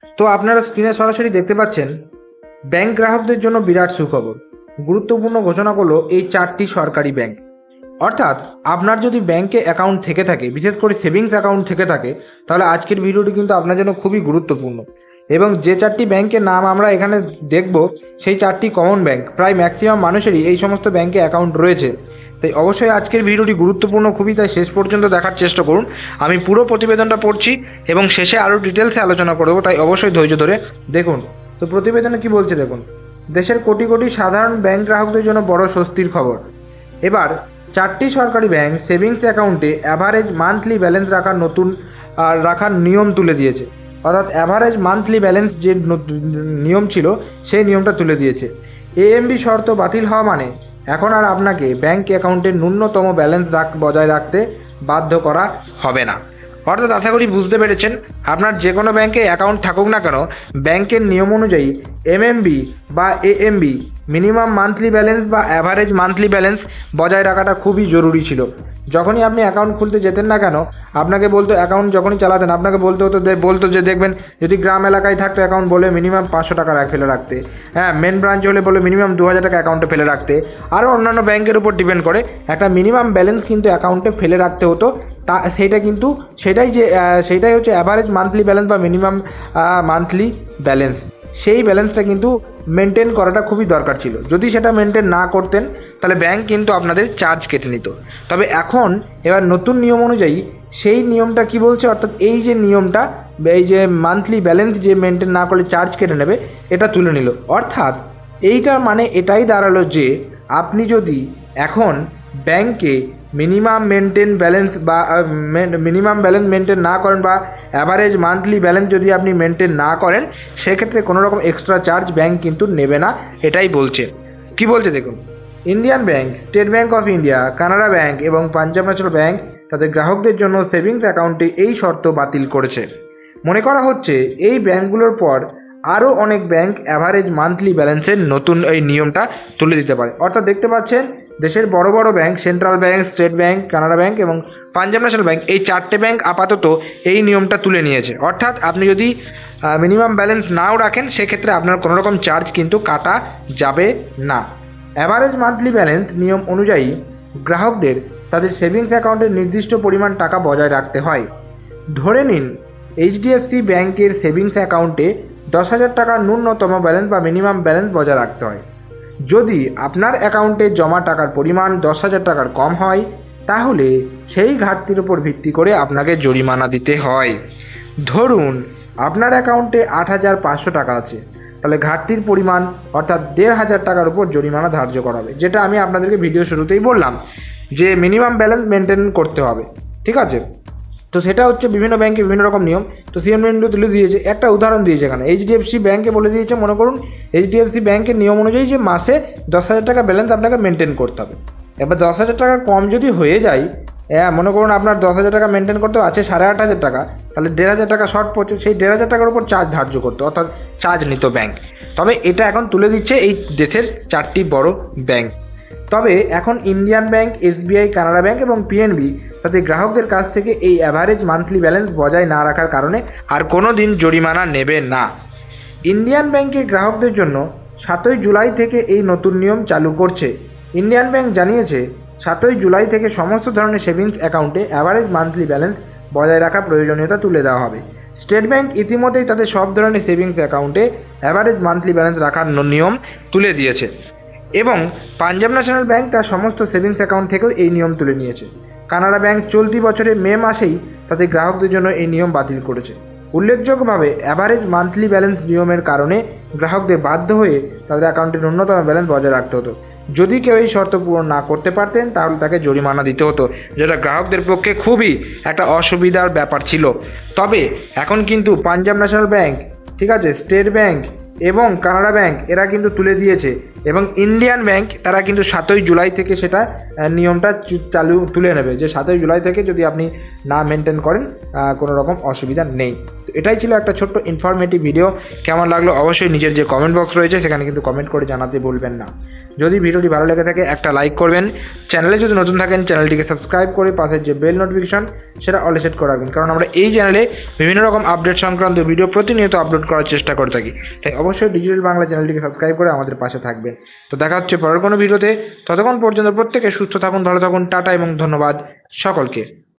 তো আপনারা স্ক্রিনে সরাসরি দেখতে পাচ্ছেন ব্যাংক গ্রাহকদের জন্য বিরাট সুখবর। গুরুত্বপূর্ণ ঘোষণা করলো এই 4টি সরকারি ব্যাংক। অর্থাৎ আপনার যদি ব্যাংকে অ্যাকাউন্ট থেকে থাকে, বিশেষ করে সেভিংস অ্যাকাউন্ট থেকে থাকে, তাহলে আজকের ভিডিওটি কিন্তু আপনার জন্য খুবই গুরুত্বপূর্ণ। এবং যে 4টি ব্যাংকের নাম আমরা এখানে দেখব সেই 4টি কমন ব্যাংক। প্রায় ম্যাক্সিমাম মানুষেরই এই সমস্ত ব্যাংকে অ্যাকাউন্ট রয়েছে। তাই অবশ্যই আজকের ভিডিওটি গুরুত্বপূর্ণ খুবই, তাই শেষ পর্যন্ত দেখার চেষ্টা করুন। আমি পুরো প্রতিবেদনটা পড়ছি এবং শেষে আরও ডিটেলসে আলোচনা করব, তাই অবশ্যই ধৈর্য ধরে দেখুন। তো প্রতিবেদনে কি বলছে দেখুন। দেশের কোটি কোটি সাধারণ ব্যাংক গ্রাহকদের জন্য বড় স্বস্তির খবর। এবার 4টি সরকারি ব্যাংক সেভিংস অ্যাকাউন্টে অ্যাভারেজ মান্থলি ব্যালেন্স রাখার নিয়ম তুলে দিয়েছে। অর্থাৎ অ্যাভারেজ মান্থলি ব্যালেন্স যে নিয়ম ছিল সেই নিয়মটা তুলে দিয়েছে। এএমবি শর্ত বাতিল হওয়া মানে এখন আর আপনাকে ব্যাংক অ্যাকাউন্টের ন্যূনতম ব্যালেন্স বজায় রাখতে বাধ্য করা হবে না। অর্থাৎ আশা করি বুঝতে পেরেছেন, আপনার যে কোনো ব্যাংকে অ্যাকাউন্ট থাকুক না কেন, ব্যাংকের নিয়ম অনুযায়ী এমএমবি বা এএমবি মিনিমাম মান্থলি ব্যালেন্স বা অ্যাভারেজ মান্থলি ব্যালেন্স বজায় রাখাটা খুবই জরুরি ছিল। যখনই আপনি অ্যাকাউন্ট খুলতে যেতেন না কেন, আপনাকে বলতো, অ্যাকাউন্ট যখনই চালাতেন আপনাকে বলতো যে দেখবেন, যদি গ্রাম এলাকায় থাকতো অ্যাকাউন্ট বলে মিনিমাম 500 টাকা ফেলে রাখতে, হ্যাঁ মেন ব্রাঞ্চ হলে বলে মিনিমাম 2000 টাকা অ্যাকাউন্টে ফেলে রাখতে। আরও অন্যান্য ব্যাংকের উপর ডিপেন্ড করে একটা মিনিমাম ব্যালেন্স কিন্তু অ্যাকাউন্টে ফেলে রাখতে হতো। সেইটাই হচ্ছে অ্যাভারেজ মান্থলি ব্যালেন্স বা মিনিমাম মান্থলি ব্যালেন্স। সেই ব্যালেন্সটা কিন্তু মেনটেন করাটা খুবই দরকার ছিল। যদি সেটা মেনটেন না করতেন তাহলে ব্যাংক কিন্তু আপনাদের চার্জ কেটে নিত। তবে এখন এবার নতুন নিয়ম অনুযায়ী সেই নিয়মটা কি বলছে, অর্থাৎ এই যে নিয়মটা, এই যে মান্থলি ব্যালেন্স যে মেনটেন না করলে চার্জ কেটে নেবে, এটা তুলে নিল। অর্থাৎ এইটার মানে এটাই দাঁড়ালো যে আপনি যদি এখন ব্যাংকে মিনিমাম ব্যালেন্স মেনটেন না করেন বা অ্যাভারেজ মান্থলি ব্যালেন্স যদি আপনি মেনটেন না করেন, সেক্ষেত্রে কোনো রকম এক্সট্রা চার্জ ব্যাংক কিন্তু নেবে না, এটাই বলছে। কি বলছে দেখুন। Indian Bank, State Bank of India, Canara Bank এবং পাঞ্জাব ন্যাশনাল ব্যাংক তাদের গ্রাহকদের জন্য সেভিংস অ্যাকাউন্টে এই শর্ত বাতিল করেছে। মনে করা হচ্ছে এই ব্যাংকগুলোর পর আরও অনেক ব্যাংক অ্যাভারেজ মান্থলি ব্যালেন্সের নতুন এই নিয়মটা তুলে দিতে পারে। অর্থাৎ দেখতে পাচ্ছেন দেশের বড় বড় bank, Central Bank, State Bank, Canara Bank এবং পাঞ্জাব ন্যাশনাল ব্যাংক, এই 4টে ব্যাংক আপাতত এই নিয়মটা তুলে নিয়েছে। অর্থাৎ আপনি যদি মিনিমাম ব্যালেন্স নাও রাখেন, সেক্ষেত্রে আপনার কোনো রকম চার্জ কিন্তু কাটা যাবে না। অ্যাভারেজ মান্থলি ব্যালেন্স নিয়ম অনুযায়ী গ্রাহকদের তাদের সেভিংস অ্যাকাউন্টের নির্দিষ্ট পরিমাণ টাকা বজায় রাখতে হয়। ধরে নিন এইচডিএফসি ব্যাংকের সেভিংস অ্যাকাউন্টে 10,000 টাকার ন্যূনতম ব্যালেন্স বা মিনিমাম ব্যালেন্স বজায় রাখতে হয়। যদি আপনার অ্যাকাউন্টে জমা টাকার পরিমাণ 10,000 টাকার কম হয়, তাহলে সেই ঘাটতির উপর ভিত্তি করে আপনাকে জরিমানা দিতে হয়। ধরুন আপনার অ্যাকাউন্টে 8,500 টাকা আছে, তাহলে ঘাটতির পরিমাণ অর্থাৎ 1,500 টাকার উপর জরিমানা ধার্য করা হবে। যেটা আমি আপনাদেরকে ভিডিও শুরুতেই বললাম যে মিনিমাম ব্যালেন্স মেনটেন করতে হবে, ঠিক আছে। তো সেটা হচ্ছে বিভিন্ন ব্যাংকে বিভিন্ন রকম নিয়ম। তো সিএমএনডি তুলে দিয়েছে, একটা উদাহরণ দিয়েছে এখানে। এইচডিএফসি ব্যাংকে বলে দিয়েছে, মনে করুন এইচডিএফসি ব্যাংকের নিয়ম অনুযায়ী যে মাসে 10,000 টাকা ব্যালেন্স আপনাকে মেনটেন করতে হবে। এবার 10,000 টাকা কম যদি হয়ে যায়, মনে করুন আপনার 10,000 টাকা মেনটেন করতে আছে 8,500 টাকা, তাহলে 1,500 টাকা শর্ট পড়ছে, সেই 1,500 টাকার উপর চার্জ ধার্য করতো, অর্থাৎ চার্জ নিত ব্যাংক। তবে এটা এখন তুলে দিচ্ছে এই দেশের 4টি বড় ব্যাংক। তবে এখন Indian Bank, SBI, Canara Bank এবং পিএনবি তাদের গ্রাহকদের কাছ থেকে এই অ্যাভারেজ মান্থলি ব্যালেন্স বজায় না রাখার কারণে আর কোনো দিন জরিমানা নেবে না। ইন্ডিয়ান ব্যাংকের গ্রাহকদের জন্য 7ই জুলাই থেকে এই নতুন নিয়ম চালু করছে। ইন্ডিয়ান ব্যাংক জানিয়েছে 7ই জুলাই থেকে সমস্ত ধরনের সেভিংস অ্যাকাউন্টে অ্যাভারেজ মান্থলি ব্যালেন্স বজায় রাখার প্রয়োজনীয়তা তুলে দেওয়া হবে। স্টেট ব্যাংক ইতিমধ্যেই তাদের সব ধরনের সেভিংস অ্যাকাউন্টে অ্যাভারেজ মান্থলি ব্যালেন্স রাখার নিয়ম তুলে দিয়েছে এবং পাঞ্জাব ন্যাশনাল ব্যাংক তার সমস্ত সেভিংস অ্যাকাউন্ট থেকেও এই নিয়ম তুলে নিয়েছে। কানাড়া ব্যাংক চলতি বছরের মে মাসেই তাদের গ্রাহকদের জন্য এই নিয়ম বাতিল করেছে। উল্লেখযোগ্যভাবে অ্যাভারেজ মান্থলি ব্যালেন্স নিয়মের কারণে গ্রাহকদের বাধ্য হয়ে তাদের অ্যাকাউন্টে ন্যূনতম ব্যালেন্স বজায় রাখতে হতো। যদি কেউ এই শর্ত পূরণ না করতে পারতেন তাহলে তাকে জরিমানা দিতে হতো, যেটা গ্রাহকদের পক্ষে খুবই একটা অসুবিধার ব্যাপার ছিল। তবে এখন কিন্তু পাঞ্জাব ন্যাশনাল ব্যাংক, ঠিক আছে, স্টেট ব্যাংক এবং কানাড়া ব্যাংক এরা কিন্তু তুলে দিয়েছে এবং ইন্ডিয়ান ব্যাংক তারা কিন্তু 7ই জুলাই থেকে সেটা নিয়মটা তুলে নেবে যে 7ই জুলাই থেকে যদি আপনি না মেনটেন করেন কোনো রকম অসুবিধা নেই। তো এটাই ছিল একটা ছোট্ট ইনফরমেটিভ ভিডিও। কেমন লাগলো অবশ্যই নিজের যে কমেন্ট বক্স রয়েছে সেখানে কিন্তু কমেন্ট করে জানাতে ভুলবেন না। যদি ভিডিওটি ভালো লেগে থাকে একটা লাইক করবেন, চ্যানেলে যদি নতুন থাকেন চ্যানেলটিকে সাবস্ক্রাইব করে পাশের যে বেল নোটিফিকেশন সেটা অলে সেট করে রাখবেন, কারণ আমরা এই চ্যানেলে বিভিন্ন রকম আপডেট সংক্রান্ত ভিডিও প্রতিনিয়ত আপলোড করার চেষ্টা করে থাকি। তাই অবশ্যই ডিজিটাল বাংলা চ্যানেলটিকে সাবস্ক্রাইব করে আমাদের পাশে থাকবেন। তো দেখা হচ্ছে পরের কোনো ভিডিওতে, ততক্ষণ পর্যন্ত প্রত্যেকে সুস্থ থাকুন, ভালো থাকুন, টাটা এবং ধন্যবাদ সকলকে।